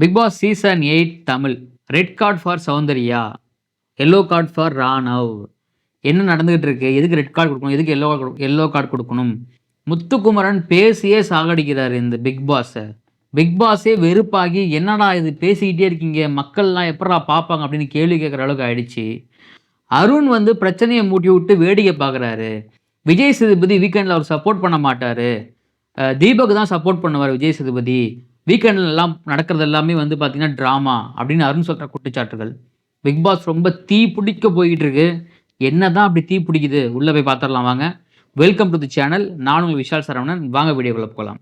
Big Boss season 8 Tamil. Red card for Soundarya, yellow card for Raanav. என்ன நடந்துகிட்டு இருக்கு? எதுக்கு ரெட் கார்டு கொடுக்கணும்? எதுக்கு எல்லோ கார்டு கொடுக்கணும்? முத்துக்குமரன் பேசியே சாகடிக்கிறாரு இந்த பிக் பாஸை. பிக் பாஸே வெறுப்பாகி, என்னடா இது பேசிக்கிட்டே இருக்கீங்க, மக்கள்லாம் எப்படா பார்ப்பாங்க அப்படின்னு கேள்வி கேட்குற அளவுக்கு ஆயிடுச்சு. அருண் வந்து பிரச்சனையை மூட்டி விட்டு வேடிக்கை பார்க்குறாரு. விஜய் சேதுபதி வீக்கெண்டில் அவர் சப்போர்ட் பண்ண மாட்டார், தீபக் தான் சப்போர்ட் பண்ணுவார் விஜய் சேதுபதி. வீக்கெண்டில் எல்லாம் நடக்கிறது எல்லாமே வந்து பார்த்தீங்கன்னா ட்ராமா அப்படின்னு அருண் சொல்கிற குற்றச்சாட்டுகள். பிக் பாஸ் ரொம்ப தீ பிடிக்க போய்கிட்டு இருக்கு. என்ன தான் அப்படி தீ பிடிக்குது? உள்ளே போய் பார்த்துடலாம் வாங்க. Welcome to the channel. நான் உங்கள் விஷால் சரவணன். வாங்க வீடியோக்குள்ளே போகலாம்.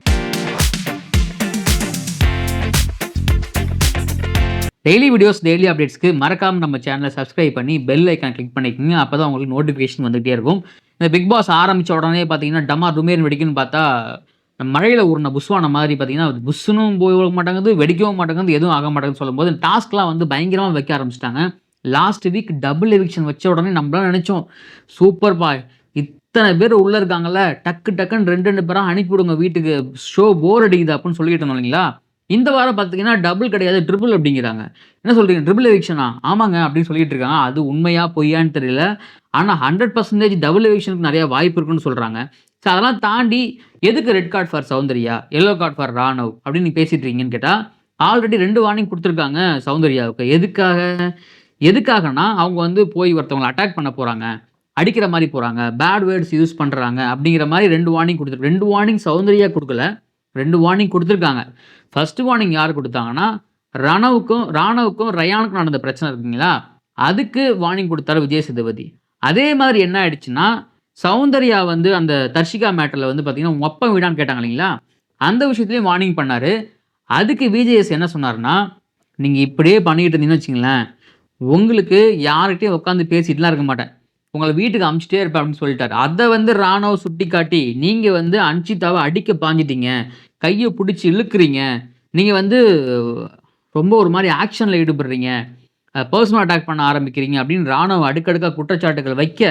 டெய்லி வீடியோஸ், டெய்லி அப்டேட்ஸ்க்கு மறக்காமல் நம்ம சேனலை சப்ஸ்கிரைப் பண்ணி பெல் ஐக்கான் கிளிக் பண்ணிக்கோங்க. அப்போ தான் உங்களுக்கு நோட்டிஃபிகேஷன் வந்துகிட்டே இருக்கும். இந்த பிக் பாஸ் ஆரம்பித்த உடனே பார்த்தீங்கன்னா டமா டுமேர்னு வெடிக்குன்னு பார்த்தா மழையில் ஊறின புஷ்வான மாதிரி பார்த்தீங்கன்னா புஷ்ஷுனும் போக மாட்டேங்குது, வெடிக்கவும் மாட்டேங்குது, எதுவும் ஆக மாட்டேங்குதுன்னு சொல்லும்போது டாஸ்க்லாம் வந்து பயங்கரமாக வைக்க ஆரம்பிச்சிட்டாங்க. லாஸ்ட் வீக் டபுள் எவிக்ஷன் வச்ச உடனே நம்மளாம் நினச்சோம், சூப்பர் பாய், இத்தனை பேர் உள்ளே இருக்காங்கல்ல, டக்குன்னு ரெண்டு பேராக அனுப்பிவிடுங்க வீட்டுக்கு, ஷோ போர் அடிக்குது அப்படின்னு சொல்லிட்டு இருந்தோம் இல்லைங்களா. இந்த வாரம் பார்த்தீங்கன்னா டபுள் கிடையாது, ட்ரிபிள் அப்படிங்கிறாங்க. என்ன சொல்கிறீங்க, ட்ரிபிள் எவிக்ஷனா? ஆமாங்க அப்படின்னு சொல்லிட்டு இருக்காங்க. அது உண்மையா பொய்யான்னு தெரியல. ஆனால் 100% டபுள் எவிக்ஷனுக்கு நிறைய வாய்ப்பு இருக்குன்னு சொல்கிறாங்க. ஸோ அதெல்லாம் தாண்டி எதுக்கு red card for Soundarya, yellow card for Raanav அப்படின்னு நீங்கள் பேசிட்டு இருக்கீங்கன்னு கேட்டால், ஆல்ரெடி 2 வார்னிங் கொடுத்துருக்காங்க சௌந்தர்யாவுக்கு. எதுக்காகனா அவங்க வந்து போய் ஒருத்தவங்களை அட்டாக் பண்ண போகிறாங்க, அடிக்கிற மாதிரி போகிறாங்க, பேட் வேர்ட்ஸ் யூஸ் பண்ணுறாங்க அப்படிங்கிற மாதிரி 2 வார்னிங் கொடுத்துருக்கு. 2 வார்னிங் சௌந்தர்யா கொடுக்கல, 2 வார்னிங் கொடுத்துருக்காங்க. ஃபர்ஸ்ட் வார்னிங் யார் கொடுத்தாங்கன்னா ராணவுக்கும் ரயானுக்கும் நடந்த பிரச்சனை இருக்குங்களா, அதுக்கு வார்னிங் கொடுத்தாரு விஜய் சேதுபதி. அதே மாதிரி என்ன ஆயிடுச்சுன்னா, சௌந்தர்யா வந்து அந்த தர்ஷிகா மேட்டரில் வந்து பார்த்தீங்கன்னா ஒப்பம் விடான்னு கேட்டாங்க இல்லைங்களா, அந்த விஷயத்துலையும் வார்னிங் பண்ணார். அதுக்கு விஜேஎஸ் என்ன சொன்னார்னா, நீங்கள் இப்படியே பண்ணிக்கிட்டு இருந்தீங்கன்னு வச்சுங்களேன், உங்களுக்கு யார்கிட்டையும் உட்காந்து பேசிட்டுலாம் இருக்க மாட்டேன், உங்களை வீட்டுக்கு அனுப்பிச்சிட்டே இருப்பேன் அப்படின்னு சொல்லிட்டார். அதை வந்து ராணவ் சுட்டி காட்டி, நீங்கள் வந்து அன்ஷிதாவை அடிக்க பாஞ்சிட்டீங்க, கையை பிடிச்சி இழுக்கிறீங்க, நீங்கள் வந்து ரொம்ப ஒரு மாதிரி ஆக்ஷனில் ஈடுபடுறீங்க, பர்சனல் அட்டாக் பண்ண ஆரம்பிக்கிறீங்க அப்படின்னு ராணவ் அடுக்கடுக்காக குற்றச்சாட்டுகள் வைக்க,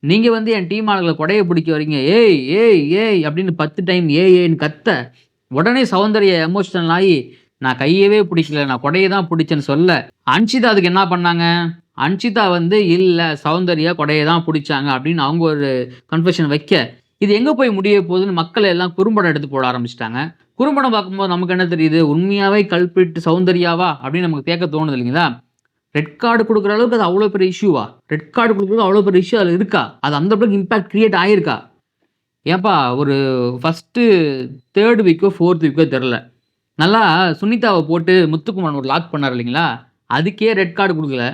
நீங்கள் வந்து என் டீம் ஆளுகளை கொடையை பிடிக்க வரீங்க, ஏய் ஏய் ஏய் அப்படின்னு 10 டைம் ஏன்னு கத்த, உடனே சௌந்தர்யா எமோஷனல் ஆகி, நான் கையவே பிடிக்கல, நான் கொடையை தான் பிடிச்சேன்னு சொல்ல, அன்ஷிதா அதுக்கு என்ன பண்ணாங்க, அன்ஷிதா வந்து இல்லை சௌந்தர்யா கொடையை தான் பிடிச்சாங்க அப்படின்னு அவங்க ஒரு கன்ஃபெஷன் வைக்க, இது எங்கே போய் முடிய போகுதுன்னு மக்கள் எல்லாம் குறும்படம் எடுத்து போட ஆரம்பிச்சிட்டாங்க. குறும்படம் பார்க்கும்போது நமக்கு என்ன தெரியுது, உண்மையாகவே கல்பிரிட் சௌந்தர்யாவா அப்படின்னு நமக்கு கேட்க தோணுது இல்லைங்களா. ரெட் கார்டு கொடுக்குற அளவுக்கு அது அவ்வளோ பெரிய இஷ்யூவா? ரெட் கார்டு கொடுக்குறது அவ்வளோ பெரிய இஷ்யூ அதில் இருக்கா? அது அந்த அளவுக்கு இம்பேக்ட் கிரியேட் ஆகிருக்கா? ஏப்பா ஒரு ஃபஸ்ட்டு 3rd வீக்கோ 4th வீக்கோ தெரில, நல்லா சுனிதாவை போட்டு முத்துக்குமரன் ஒரு லாக் பண்ணார் இல்லைங்களா, அதுக்கே ரெட் கார்டு கொடுக்கல.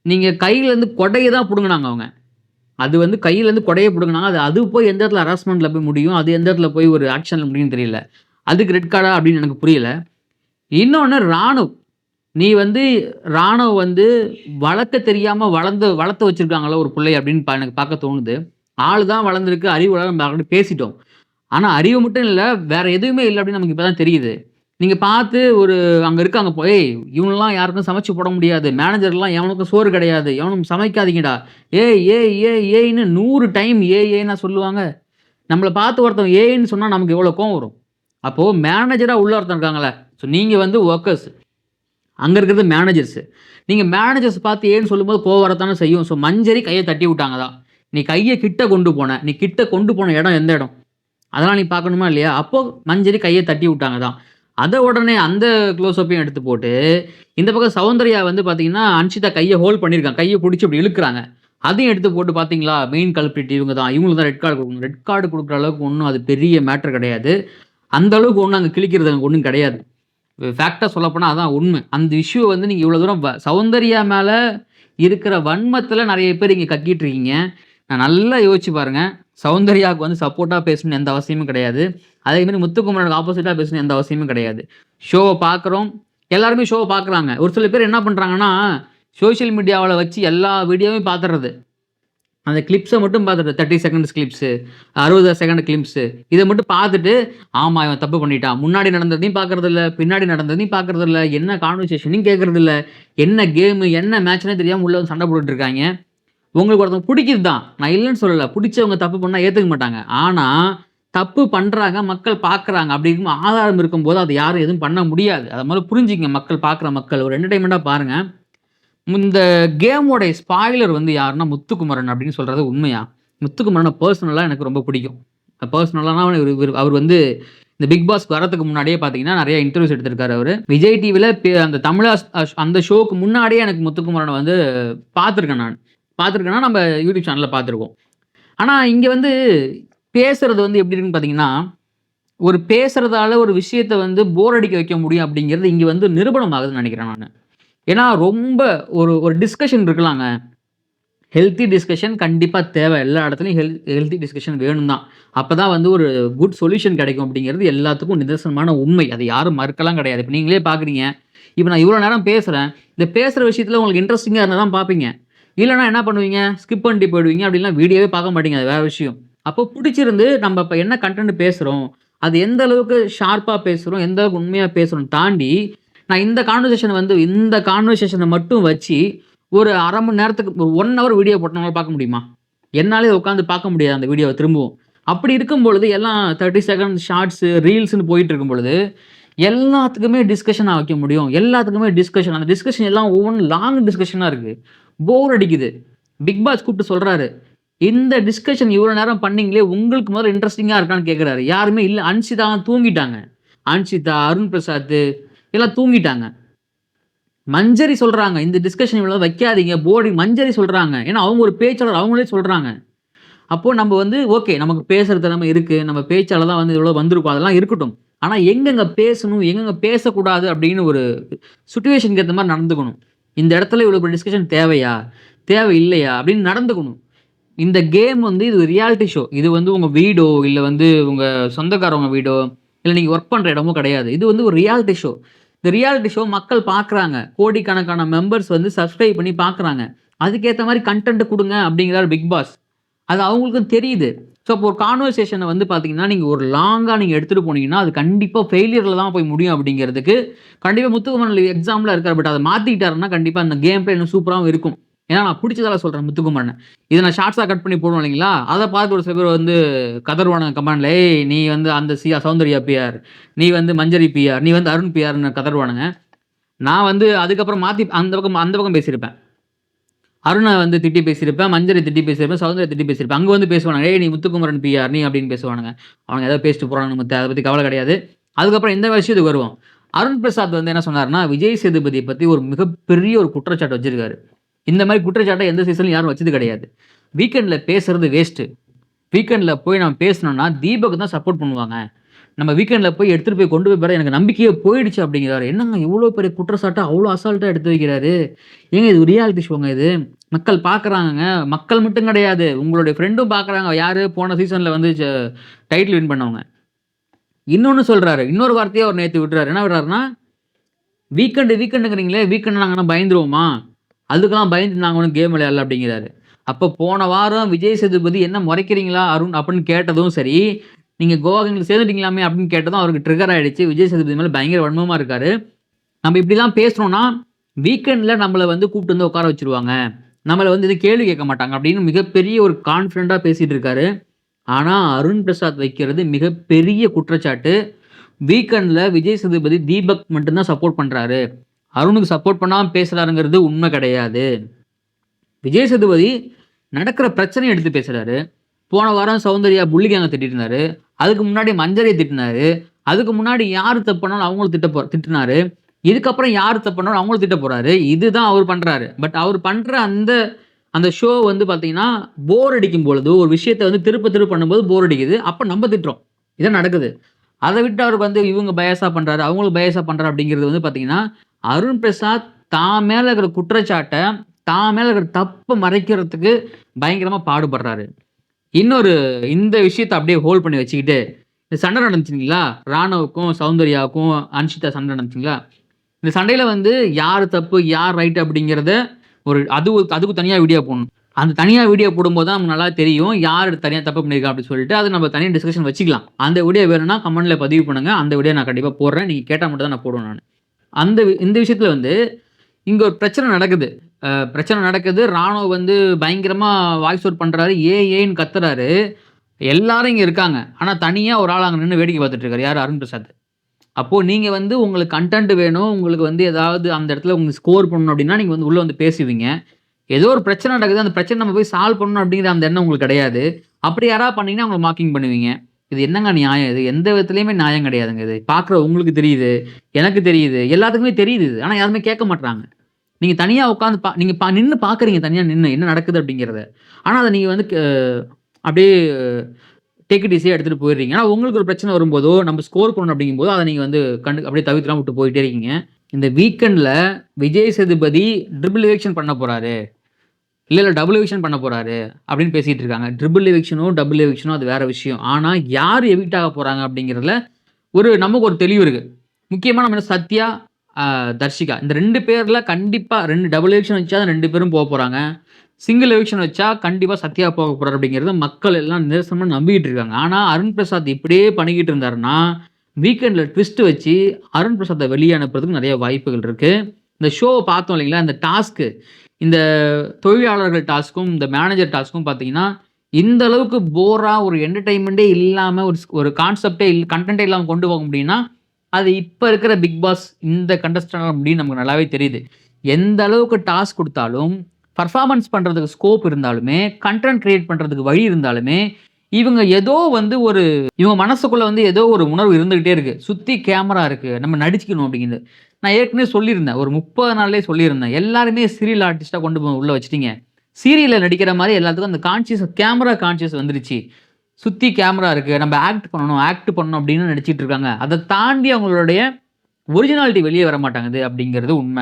நீங்கள் கையிலேருந்து கொடையை தான் பிடுங்கினாங்க அவங்க. அது வந்து கையிலேருந்து கொடையை பிடுங்கினாங்க. அது போய் எந்த இடத்துல ஹராஸ்மெண்ட்டில் போய் முடியும், அது எந்த இடத்துல போய் ஒரு ஆக்ஷனில் முடியும்னு தெரியல. அதுக்கு ரெட் கார்டா அப்படின்னு எனக்கு புரியல. இன்னொன்று ராணவ் வந்து வளர்க்க தெரியாமல் வளர்த்து வச்சுருக்காங்களோ ஒரு பிள்ளை அப்படின்னு எனக்கு பார்க்க தோணுது. ஆள் தான் வளர்ந்துருக்கு, அறிவு வளர பேசிட்டோம். ஆனால் அறிவு மட்டும் இல்லை, வேறு எதுவுமே இல்லை அப்படின்னு நமக்கு இப்போ தான் தெரியுது. நீங்கள் பார்த்து ஒரு அங்கே இருக்காங்க போய், இவனெலாம் யாருக்கும் சமைச்சு போட முடியாது, மேனேஜர்லாம் எவனுக்கும் சோறு கிடையாது, எவனும் சமைக்காதீங்கடா, ஏய்ன்னு 100 டைம் ஏன்னா சொல்லுவாங்க. நம்மளை பார்த்து ஒருத்தன் ஏன்னு சொன்னால் நமக்கு எவ்வளோ கோவம் வரும். அப்போது மேனேஜராக உள்ள ஒருத்தன் இருக்காங்களே, ஸோ நீங்கள் வந்து ஒர்க்கர்ஸ், அங்கே இருக்கிறது மேனேஜர்ஸு, நீங்கள் மேனேஜர்ஸ் பார்த்து ஏன்னு சொல்லும்போது கோவம் வரத்தானே செய்யும். ஸோ மஞ்சரி கையை தட்டி விட்டாங்க தான். நீ கையை கிட்ட கொண்டு போன இடம் எந்த இடம், அதெல்லாம் நீ பார்க்கணுமா இல்லையா? அப்போது மஞ்சரி கையை தட்டி விட்டாங்க தான். அதை உடனே அந்த க்ளோஸ்அப்பையும் எடுத்து போட்டு, இந்த பக்கம் சௌந்தர்யா வந்து பார்த்தீங்கன்னா அன்ஷிதா கையை ஹோல்ட் பண்ணியிருக்காங்க, கையை பிடிச்சி இப்படி இழுக்கிறாங்க. அதையும் எடுத்து போட்டு பார்த்தீங்களா, மெயின் கல்பிரிட் இவங்களுக்கு தான் ரெட் கார்டு கொடுக்கணும். ரெட் கார்டு கொடுக்குற அளவுக்கு ஒன்றும் அது பெரிய மேட்ரு கிடையாது. அந்த அளவுக்கு ஒன்றும் அங்கே கிழிக்கிறது அங்கே ஒன்றும் கிடையாது. ஃபேக்டாக சொல்லப்போனால் அதான் உண்மை. அந்த இஷ்யூ வந்து நீங்கள் இவ்வளோ தூரம் சௌந்தர்யா மேலே இருக்கிற வன்மத்தில் நிறைய பேர் இங்கே கக்கிட்டு இருக்கீங்க. நான் நல்லா யோசிச்சு பாருங்கள். சௌந்தர்யாவுக்கு வந்து சப்போர்ட்டாக பேசணும்னு எந்த அவசியமும் கிடையாது. அதேமாதிரி முத்துக்குமரனுக்கு ஆப்போசிட்டாக பேசணும் எந்த அவசியமும் கிடையாது. ஷோவை பார்க்குறோம், எல்லாருமே ஷோவை பார்க்குறாங்க. ஒரு சில பேர் என்ன பண்ணுறாங்கன்னா, சோஷியல் மீடியாவில் வச்சு எல்லா வீடியோவையும் பார்த்துறது, அந்த கிளிப்ஸை மட்டும் பார்த்துட்டு 30 செகண்ட்ஸ் கிளிப்ஸு, 60 செகண்ட் கிளிப்ஸு, இதை மட்டும் பார்த்துட்டு ஆமாம் இவன் தப்பு பண்ணிட்டான், முன்னாடி நடந்ததையும் பார்க்குறதில்ல, பின்னாடி நடந்ததையும் பார்க்குறதில்ல, என்ன கான்வர்சேஷனையும் கேட்குறதில்ல, என்ன கேமு என்ன மேட்ச்னே தெரியாமல் உள்ள வந்து சண்டை போட்டுட்ருக்காங்க. உங்களுக்கு ஒருத்தவங்க பிடிக்குது தான், நான் இல்லைன்னு சொல்லலை, பிடிச்சவங்க தப்பு பண்ணால் ஏற்றுக்க மாட்டாங்க. ஆனால் தப்பு பண்றாங்க, மக்கள் பார்க்குறாங்க. அப்படி இருக்கும் ஆதாரம் இருக்கும்போது அத யாரும் எதுவும் பண்ண முடியாது. அத முதல்ல புரிஞ்சுக்கங்க மக்கள் பார்க்குற மக்கள். ஒரு என்டர்டெயின்மென்ட்டா பாருங்க. இந்த கேமோட ஸ்பாயிலர் வந்து யாருன்னா முத்துக்குமரன் அப்படின்னு சொல்றது உண்மையா? முத்துக்குமரன பெர்சனலா எனக்கு ரொம்ப பிடிக்கும். பெர்சனலானா அவர் வந்து இந்த பிக் பாஸ்க்கு வரதுக்கு முன்னாடியே பார்த்தீங்கன்னா, நெறைய இன்டர்வியூஸ் எடுத்திருக்காரு அவரு. விஜய் டிவில அந்த தமிழா அந்த ஷோக்கு முன்னாடியே எனக்கு முத்துக்குமரன வந்து பார்த்துருக்கேன் நானு. பார்த்துருக்கேன்னா, நம்ம யூடியூப் சேனல்ல பார்த்துருக்கோம். ஆனா, இங்க வந்து பேசுறது வந்து எப்படி இருக்குன்னு பார்த்தீங்கன்னா, ஒரு பேசுறதால ஒரு விஷயத்த வந்து போர் அடிக்க வைக்க முடியும் அப்படிங்கிறது இங்க வந்து நிரூபணம் ஆகுதுன்னு நெனைக்கிறேன் நானு. ஏன்னா, ரொம்ப ஒரு ஒரு டிஸ்கஷன் இருக்கலாங்க. ஹெல்த்தி டிஸ்கஷன் கண்டிப்பா தேவை. எல்லா இடத்துலயும் ஹெல்த்தி டிஸ்கஷன் வேணும் தான். அப்பதான் வந்து ஒரு குட் சொல்யூஷன் கிடைக்கும் அப்படிங்கிறது எல்லாத்துக்கும் நிதர்சனமான உண்மை. அதை யாரும் மறுக்கலாம் கிடையாது. இப்ப நீங்களே பார்க்குறீங்க. இப்ப நான் இவ்வளோ நேரம் பேசுறேன். இந்த பேசுற விஷயத்துல உங்களுக்கு இன்ட்ரஸ்டிங்கா இருந்தா தான் பார்ப்பீங்க. இல்லன்னா என்ன பண்ணுவீங்க? ஸ்கிப் பண்ணிட்டு போயிடுவீங்க. அப்படி இல்லனா வீடியோவே பார்க்க மாட்டீங்க. அது வேற விஷயம். அப்போ புடிச்சிருந்து நம்ம இப்ப என்ன கன்டென்ட் பேசுறோம், அது எந்த அளவுக்கு ஷார்ப்பா பேசுறோம், எந்த அளவுக்கு உண்மையா பேசுறோம் தாண்டி, நான் இந்த கான்வர்சேஷன மட்டும் வச்சு ஒரு 1/2 மணி நேரத்துக்கு ஒரு 1 ஹவர் வீடியோ போட்டு நம்மளால பார்க்க முடியுமா? என்னாலயே உட்காந்து பார்க்க முடியாது அந்த வீடியோவ திரும்பவும். அப்படி இருக்கும் பொழுது எல்லாம் 30 செகண்ட் ஷார்ட்ஸ், ரீல்ஸ்ன்னு போயிட்டு இருக்கும் பொழுது, எல்லாத்துக்குமே டிஸ்கஷனா வைக்க முடியும். எல்லாத்துக்குமே டிஸ்கஷன். அந்த டிஸ்கஷன் எல்லாம் ஒவ்வொன்னும் லாங் டிஸ்கஷனா இருக்கு. போர் அடிக்குது. பிக் பாஸ் கூப்பிட்டு சொல்றாரு. இந்த டிஸ்கஷன் இவ்வளோ நேரம் பண்ணீங்களே, உங்களுக்கு முதல்ல இன்ட்ரஸ்டிங்கா இருக்கான்னு கேட்குறாரு. யாருமே இல்ல. அன்ஷிதாலாம் தூங்கிட்டாங்க. அன்ஷிதா, அருண் பிரசாத் எல்லாம் தூங்கிட்டாங்க. மஞ்சரி சொல்றாங்க. இந்த டிஸ்கஷன் இவ்வளோ வைக்காதீங்க. மஞ்சரி சொல்றாங்க. ஏன்னா அவங்க ஒரு பேச்சாளர். அவங்களே சொல்றாங்க. அப்போ நம்ம வந்து ஓகே. நமக்கு பேசுற திறமை இருக்கு. நம்ம பேச்சால தான் வந்து இவ்வளோ வந்திருக்கோம். அதெல்லாம் இருக்கட்டும். ஆனா எங்கெங்க பேசணும், எங்கெங்க பேசக்கூடாது அப்படின்னு ஒரு சிச்சுவேஷனுக்கு ஏத்த மாரி நடந்துக்கணும். இந்த இடத்துல இவ்வளோ பெரிய டிஸ்கஷன் தேவையா? தேவை இல்லையா? அப்படின்னு நடந்துக்கணும். இந்த கேம் வந்து இது ரியாலிட்டி ஷோ. இது வந்து உங்க வீடோ, இல்ல வந்து உங்க சொந்தக்காரவங்க வீடோ, இல்ல நீங்க ஒர்க் பண்ற இடமோ கிடையாது. இது வந்து ஒரு ரியாலிட்டி ஷோ. இந்த ரியாலிட்டி ஷோ மக்கள் பார்க்குறாங்க. கோடிக்கணக்கான மெம்பர்ஸ் வந்து சப்ஸ்கிரைப் பண்ணி பார்க்குறாங்க. அதுக்கேத்த மாரி கன்டென்ட் குடுங்க அப்படிங்கிறாரு பிக் பாஸ். அது அவங்களுக்கும் தெரியுது. ஸோ, அப்போ ஒரு கான்வர்சேஷன வந்து பார்த்தீங்கன்னா, நீங்க ஒரு லாங்கா நீங்க எடுத்துட்டு போனீங்கன்னா, அது கண்டிப்பா ஃபெயிலியர்ல தான் போய் முடியும் அப்படிங்கிறதுக்கு, கண்டிப்பா முத்துக்குமரன் எக்ஸாம்பிளா இருக்காரு. பட் அத மாத்திக்கிட்டாருன்னா, கண்டிப்பா அந்த கேம் பிளே இன்னும் சூப்பராவும் இருக்கும். ஏன்னா, நான் புடிச்சதால சொல்றேன் முத்துக்குமரன. இத நான் ஷார்ட்ஸா கட் பண்ணி போடுவேன் இல்லைங்களா? அத பார்த்து ஒரு சில பேர் வந்து கதறுவானுங்க கமெண்ட்ல. "ஏய்! நீ வந்து அந்த சௌந்தர்யா பிஆர், நீ வந்து மஞ்சரி பிஆர், நீ வந்து அருண் பிஆர்ன்னு" கதறுவானுங்க. நான் வந்து அதுக்கப்புறம் மாத்தி அந்த பக்கம் பேசியிருப்பேன். அருண வந்து திட்டி பேசியிருப்பேன். மஞ்சரி திட்டி பேசியிருப்பேன். சௌந்தர்யா திட்டி பேசியிருப்பேன். அங்க வந்து பேசுவானுங்க. "ஏய்! நீ முத்துக்குமரன் பிஆர் நீ" அப்படின்னு பேசுவானுங்க. அவனுங்க ஏதோ பேசிட்டு போறானுங்க முத்து. அத பத்தி கவல கிடையாது. அதுக்கப்புறம் இந்த விஷயத்துக்கு வருவோம். அருண் பிரசாத் வந்து என்ன சொன்னாருன்னா, விஜய் சேதுபதிய பத்தி ஒரு மிகப்பெரிய ஒரு குற்றச்சாட்டு வச்சிருக்காரு. இந்த மாரி குற்றச்சாட்ட எந்த சீசன்லயும் யாரும் வச்சது கிடையாது. வீக்கெண்ட்ல பேசுறது வேஸ்ட்டு. வீக்கெண்ட்ல போய் நம்ம பேசுனோம்னா, தீபக் தான் சப்போர்ட் பண்ணுவாங்க. நம்ம வீக்கெண்ட்ல போய் எடுத்துட்டு போய் கொண்டு போய் எனக்கு நம்பிக்கையே போயிடுச்சு அப்படிங்கிறாரு. என்னங்க இவ்ளோ பெரிய குற்றச்சாட்ட அவ்ளோ அசால்ட்டா எடுத்து வைக்கிறாரு. ஏங்க இது ஒரு ரியாலிட்டி ஷோங்க இது. மக்கள் பார்க்குறாங்கங்க. மக்கள் மட்டும் கிடையாது. உங்களுடைய ஃப்ரெண்டும் பார்க்குறாங்க. யாரு போன சீசன்ல வந்து டைட்டில் வின் பண்ணவங்க. இன்னொன்னு சொல்றாரு. இன்னொரு வார்த்தைய அவர் நேத்து விட்றாரு. என்ன விட்றாருன்னா, வீக்கெண்டுங்கிறீங்களே, வீக்கெண்ட் நாங்கன்னா பயந்துருவோமா? அதுக்கெல்லாம் பயந்து நாங்க ஒண்ணும் கேம் விளையாடல அப்படிங்கிறாரு. அப்ப போன வாரம் விஜய் சேதுபதி என்ன முறைக்கிறீங்களா அருண் அப்படின்னு கேட்டதும் சரி, நீங்க கோவா கேங்ல சேர்ந்துட்டீங்களாமே அப்படின்னு கேட்டதும் அவருக்கு ட்ரிகர் ஆயிடுச்சு. விஜய் சேதுபதி மேல பயங்கர வன்மமா இருக்காரு. நம்ம இப்படிலாம் பேசுறோம்னா, வீக்கெண்ட்ல நம்மள வந்து கூப்பிட்டு வந்து உட்கார வச்சுருவாங்க. நம்மள வந்து எதுவும் கேள்வி கேட்க மாட்டாங்க அப்படின்னு மிகப்பெரிய ஒரு கான்ஃபிடென்ட்டா பேசிட்டு இருக்காரு. ஆனா, அருண் பிரசாத் வைக்கிறது மிகப்பெரிய குற்றச்சாட்டு. வீக்கெண்ட்ல விஜய் சேதுபதி தீபக் மட்டும் தான் சப்போர்ட் பண்றாரு. அருணுக்கு சப்போர்ட் பண்ணாம பேசுறாருங்கிறது உண்மை கிடையாது. விஜய் சேதுபதி நடக்கிற பிரச்சனைய எடுத்து பேசுறாரு. போன வாரம் சௌந்தர்யா புள்ளி கேங்க திட்டிட்டு இருந்தாரு. அதுக்கு முன்னாடி மஞ்சரிய திட்டினாரு. அதுக்கு முன்னாடி யாரு தப்பு பண்ணாலும் அவங்களும் திட்டுனாரு. இதுக்கப்புறம் யாரு தப்பு பண்ணாலும் அவங்களும் திட்ட போறாரு. இதுதான் அவர் பண்றாரு. பட் அவர் பண்ற அந்த அந்த ஷோ வந்து பார்த்தீங்கன்னா, போர் அடிக்கும் பொழுது ஒரு விஷயத்த வந்து திருப்ப பண்ணும்போது போர் அடிக்குது. அப்ப நம்ம திட்டுறோம். இதான் நடக்குது. அத விட்டு அவருக்கு வந்து இவங்க பயாஸா பண்றாரு, அவங்களும் பயாஸா பண்றாரு அப்படிங்கிறது வந்து பார்த்தீங்கன்னா, அருண் பிரசாத் தான் மேல இருக்கிற குற்றச்சாட்ட, தான் மேல இருக்கிற தப்ப மறைக்கிறதுக்கு பயங்கரமா பாடுபடுறாரு. இந்த விஷயத்த அப்படியே ஹோல்ட் பண்ணி வச்சுக்கிட்டு, இந்த சண்டை நடந்துச்சுங்களா? ராணவுக்கும், சௌந்தர்யாவுக்கும், அன்ஷிதா சண்டை நடந்துச்சுங்களா? இந்த சண்டையில வந்து யார் தப்பு, யார் ரைட் அப்படிங்கிறத அதுக்கு தனியா வீடியோ போடணும். அந்த தனியா வீடியோ போடும்போது தான் நமக்கு நல்லா தெரியும். யார் தனியா தப்பு பண்ணியிருக்கா அப்படின்னு சொல்லிட்டு, அத நம்ம தனியா டிஸ்கஷன் வச்சுக்கலாம். அந்த வீடியோ வேணும்னா கமெண்ட்ல பதிவு பண்ணுங்க. அந்த வீடியோ நான் கண்டிப்பா போடுறேன். நீங்க கேட்டா மட்டும் தான் நான் போடுவேன் நானு. இந்த விஷயத்துல வந்து இங்க ஒரு பிரச்சனை நடக்குது. ராணுவ வந்து பயங்கரமா வாய்ஸ் அவுட் பண்றாரு. ஏன்னு கத்துறாரு. எல்லாரும் இங்க இருக்காங்க. ஆனா தனியா ஒரு ஆள் அங்க நின்னு வேடிக்கை பார்த்துட்டு இருக்காரு. யாரு? அருண் பிரசாத். அப்போ நீங்க வந்து உங்களுக்கு கன்டென்ட் வேணும். உங்களுக்கு வந்து ஏதாவது அந்த இடத்துல உங்களுக்கு ஸ்கோர் பண்ணணும் அப்டின்னா, நீங்க வந்து உள்ள வந்து பேசுவீங்க. ஏதோ ஒரு பிரச்சனை நடக்குது. அந்த பிரச்சனை நம்ம போய் சால்வ் பண்ணணும் அப்டிங்கிற அந்த எண்ணம் உங்களுக்கு கிடையாது. அப்படி யாராவது பண்ணீங்கன்னா, அவங்கள மார்க்கிங் பண்ணுவீங்க. இது என்னங்க நியாயம் இது? எந்த விதத்திலயுமே நியாயம் கிடையாதுங்க இது. பார்க்குற உங்களுக்கு தெரியுது. எனக்கு தெரியுது. எல்லாத்துக்குமே தெரியுது இது. ஆனா யாருமே கேட்க மாட்றாங்க. நீங்க தனியா உட்கார்ந்து நீங்க நின்னு பார்க்குறீங்க தனியா நின்னு. என்ன நடக்குது அப்டிங்கிறத. ஆனா அத நீங்க வந்து அப்படியே டேக் இட் ஈஸியா எடுத்துட்டு போயிடுறீங்க. ஆனா உங்களுக்கு ஒரு பிரச்சனை வரும்போதோ, நம்ம ஸ்கோர் பண்ணணும் அப்படிங்கும்போது, அத நீங்க வந்து அப்படியே தவிர்த்துலாம் விட்டு போயிட்டே இருக்கீங்க. இந்த வீக்கெண்ட்ல விஜய் சேதுபதி ட்ரிபிள் எவிக்ஷன் பண்ண போறாரு. இல்ல டபுள் எவிக்ஷன் பண்ண போறாரு அப்படின்னு பேசிட்டு இருக்காங்க. ட்ரிபிள் எவிக்ஷனோ, டபுள் எவிக்ஷனோ அது வேற விஷயம். ஆனா யார் எவிக்ட் ஆக போறாங்க அப்படிங்கிறதுல நமக்கு ஒரு தெளிவு இருக்கு. முக்கியமா நம்ம சத்யா, தர்ஷிகா இந்த 2 பேர்ல கண்டிப்பா 2 டபுள் எவிக்ஷன் வச்சா 2 பேரும் போறாங்க. சிங்கிள் எவிக்ஷன் வச்சா கண்டிப்பா சத்யா போக போறாரு அப்படிங்கிறத மக்கள் எல்லாம் நிதர்சனமா நம்பிக்கிட்டு இருக்காங்க. ஆனா அருண் பிரசாத் இப்படியே பண்ணிக்கிட்டு இருந்தாருன்னா, வீக்கெண்ட்ல ட்விஸ்ட் வச்சு அருண் பிரசாத்த வெளிய அனுப்புறதுக்கு நெறைய வாய்ப்புகள் இருக்கு. இந்த ஷோவ பார்த்தோம் இல்லைங்களா? இந்த டாஸ்க்கு இந்த தொழிலாளர்கள் டாஸ்க்கும், இந்த மேனேஜர் டாஸ்க்கும் பார்த்தீங்கன்னா, இந்த அளவுக்கு போரா ஒரு என்டர்டெயின்மென்ட்டே இல்லாம ஒரு கான்செப்ட்டே கன்டென்ட்டே இல்லாம கொண்டு போக முடியும்னா, அது இப்ப இருக்கிற பிக் பாஸ் இந்த கண்டஸ்டன்ட் அப்படின்னு நமக்கு நல்லாவே தெரியுது. எந்த அளவுக்கு டாஸ்க் குடுத்தாலும் பெர்ஃபார்மன்ஸ் பண்றதுக்கு ஸ்கோப் இருந்தாலுமே, கன்டென்ட் கிரியேட் பண்றதுக்கு வழி இருந்தாலுமே, இவங்க ஏதோ வந்து இவங்க மனசுக்குள்ள வந்து ஏதோ ஒரு உணர்வு இருந்துகிட்டே இருக்கு. சுத்தி கேமரா இருக்கு. நம்ம நடிச்சுக்கணும் அப்படிங்கிறது. நான் ஏற்கனவே சொல்லியிருந்தேன். ஒரு 30 நாள்லயே சொல்லியிருந்தேன். எல்லாருமே சீரியல் ஆர்டிஸ்ட்டா கொண்டு போய் உள்ள வச்சுட்டீங்க. சீரியல்ல நடிக்கிற மாரி எல்லாத்துக்கும் அந்த கேமரா கான்ஷியஸ் வந்துருச்சு. சுத்தி கேமரா இருக்கு. நம்ம ஆக்ட் பண்ணணும் அப்படின்னு நடிச்சிட்டு இருக்காங்க. அத தாண்டி அவங்களுடைய ஒரிஜினாலிட்டி வெளிய வர மாட்டேங்குது அப்படிங்கிறது உண்ம.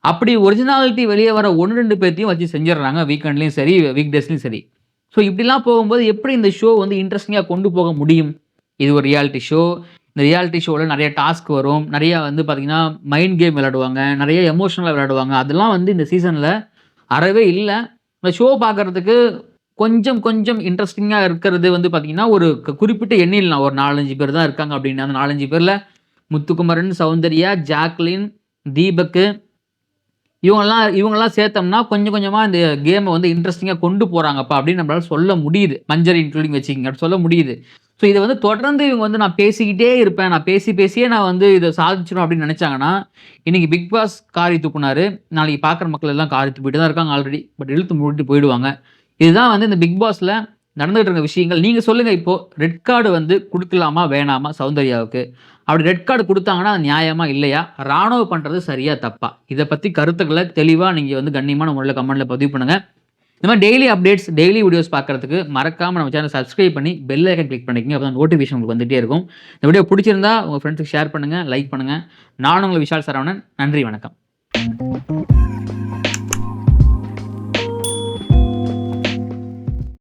அப்படி ஒரிஜினாலிட்டி வெளிய வர 1, 2 பேத்தையும் வச்சு செஞ்சுடுறாங்க. வீக்கெண்ட்லயும் சரி, வீக் டேஸ்லயும் சரி. ஸோ இப்படிலாம் போகும்போது எப்படி இந்த ஷோ வந்து இன்ட்ரஸ்டிங்கா கொண்டு போக முடியும்? இது ஒரு ரியாலிட்டி ஷோ. இந்த ரியாலிட்டி ஷோல நெறைய டாஸ்க் வரும். நெறைய வந்து பார்த்தீங்கன்னா, மைண்ட் கேம் விளையாடுவாங்க. நெறைய எமோஷனலா விளையாடுவாங்க. அதெல்லாம் வந்து இந்த சீசன்ல அறவே இல்ல. இந்த ஷோ பார்க்கறதுக்கு கொஞ்சம் கொஞ்சம் இன்ட்ரஸ்டிங்கா இருக்கிறது வந்து பார்த்தீங்கன்னா, ஒரு குறிப்பிட்ட எண்ணில் ஒரு 4, 5 பேர் தான் இருக்காங்க அப்படின்னு. அந்த 4, 5 பேர்ல முத்துக்குமரன், சௌந்தர்யா, ஜாக்லின், தீபக்கு இவங்கலாம் சேர்த்தோம்னா கொஞ்சம் கொஞ்சமா இந்த கேம வந்து இன்ட்ரஸ்டிங்கா கொண்டு போறாங்கப்பா அப்படின்னு நம்மளால சொல்ல முடியுது. மஞ்சரி இன்க்ளூடிங் வச்சுக்கங்க. அப்படி சொல்ல முடியுது. ஸோ இத வந்து தொடர்ந்து இவங்க வந்து நான் பேசிக்கிட்டே இருப்பேன். நான் பேசி பேசியே நான் வந்து இத சாதிச்சிரும் அப்படின்னு நெனைச்சாங்கன்னா, இன்னைக்கு பிக் பாஸ் காரி துப்புனாரு. நாளைக்கு பார்க்குற மக்கள் எல்லாம் காரி துப்பிட்டு தான் இருக்காங்க ஆல்ரெடி. பட் இழுத்து மூடிட்டு போயிடுவாங்க. இதுதான் வந்து இந்த பிக் பாஸ்ல நடந்துகிட்டு இருக்க விஷயங்கள். நீங்க சொல்லுங்க இப்போ ரெட் கார்டு வந்து குடுக்கலாமா? வேணாமா? சௌந்தர்யாவுக்கு. அப்படி ரெட் கார்டு குடுத்தாங்கன்னா, அது நியாயமா? இல்லையா? ராணுவ பண்றது சரியா? தப்பா? இத பத்தி கருத்துக்கள தெளிவா நீங்க வந்து கண்ணியமான முறையில கமெண்ட்ல பதிவு பண்ணுங்க. இந்த மாரி டெய்லி அப்டேட்ஸ், டெய்லி வீடியோஸ் பார்க்கறதுக்கு மறக்காம நம்ம சேனல சப்ஸ்கிரைப் பண்ணி பெல் ஐகான் கிளிக் பண்ணிக்கங்க. அப்பதான் நோட்டிஃபிகேஷன் உங்களுக்கு வந்துட்டே இருக்கும். இந்த வீடியோ புடிச்சிருந்தா உங்க ஃப்ரெண்ட்ஸ்க்கு ஷேர் பண்ணுங்க, லைக் பண்ணுங்க. நான் உங்கள் விஷால் சரவணன். நன்றி, வணக்கம்.